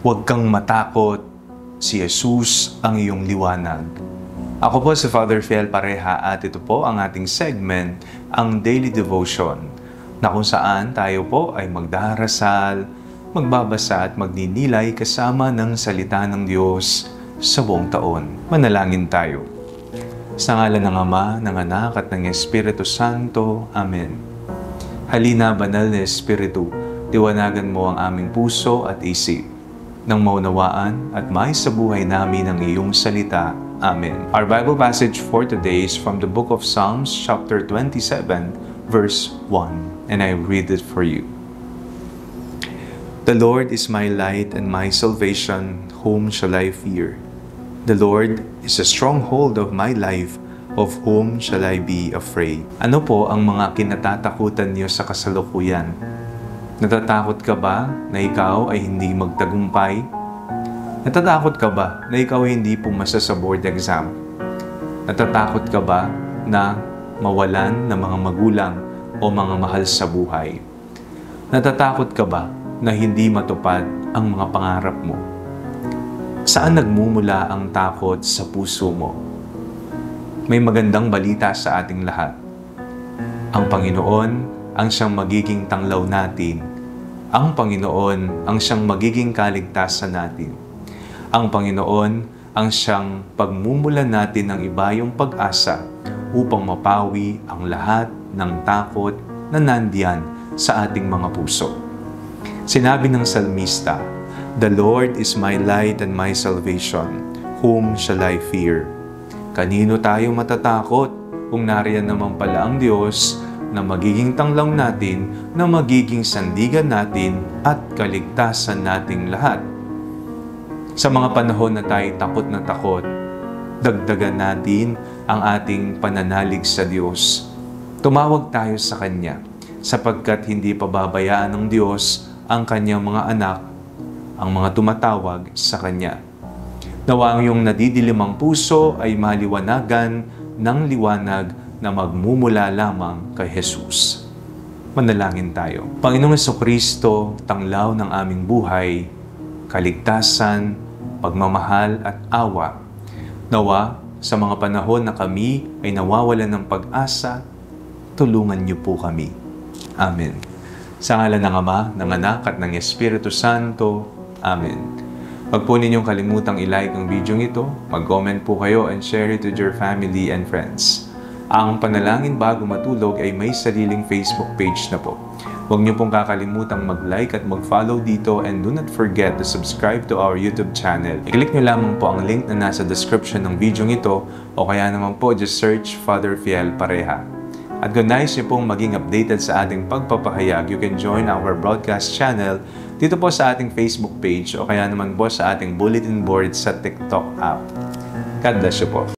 Huwag kang matakot, si Jesus ang iyong liwanag. Ako po si Father Fiel Pareha at ito po ang ating segment, ang Daily Devotion, na kung saan tayo po ay magdarasal, magbabasa at magninilay kasama ng salita ng Diyos sa buong taon. Manalangin tayo. Sa ngalan ng Ama, ng Anak at ng Espiritu Santo. Amen. Halina, Banal na Espiritu, liwanagan mo ang aming puso at isip, nang maunawaan at maisabuhay namin ang iyong salita. Amen. Our Bible passage for today is from the book of Psalms, chapter 27, verse 1, and I read it for you. The Lord is my light and my salvation, whom shall I fear? The Lord is a stronghold of my life, of whom shall I be afraid? Ano po ang mga kinatatakutan niyo sa kasalukuyan? Natatakot ka ba na ikaw ay hindi magtagumpay? Natatakot ka ba na ikaw ay hindi pumasa sa board exam? Natatakot ka ba na mawalan ng mga magulang o mga mahal sa buhay? Natatakot ka ba na hindi matupad ang mga pangarap mo? Saan nagmumula ang takot sa puso mo? May magandang balita sa ating lahat. Ang Panginoon ang siyang magiging tanglaw natin. Ang Panginoon ang siyang magiging kaligtasan natin. Ang Panginoon ang siyang pagmumulan natin ng ibayong pag-asa upang mapawi ang lahat ng takot na nandiyan sa ating mga puso. Sinabi ng salmista, "The Lord is my light and my salvation, whom shall I fear?" Kanino tayo matatakot kung nariyan naman pala ang Diyos na magiging tanglaw natin, na magiging sandigan natin at kaligtasan nating lahat. Sa mga panahon na tayo takot na takot, dagdagan natin ang ating pananalig sa Diyos. Tumawag tayo sa Kanya, sapagkat hindi pababayaan ng Diyos ang Kanyang mga anak, ang mga tumatawag sa Kanya. Nawa ang iyong nadidilimang puso ay maliwanagan ng liwanag na magmumula lamang kay Jesus. Manalangin tayo. Panginoong Jesucristo, tanglaw ng aming buhay, kaligtasan, pagmamahal at awa, nawa sa mga panahon na kami ay nawawalan ng pag-asa, tulungan niyo po kami. Amen. Sa ngalan ng Ama, ng Anak at ng Espiritu Santo. Amen. Huwag po ninyong kalimutang i-like ang video ito, mag-comment po kayo and share it with your family and friends. Ang Panalangin Bago Matulog ay may sariling Facebook page na po. Huwag niyo pong kakalimutang mag-like at mag-follow dito, and do not forget to subscribe to our YouTube channel. I-click niyo lamang po ang link na nasa description ng video ito, o kaya naman po just search Father Fiel Pareha. At kung nais niyo pong maging updated sa ating pagpapahayag, you can join our broadcast channel dito po sa ating Facebook page, o kaya naman po sa ating bulletin board sa TikTok app. God bless you po.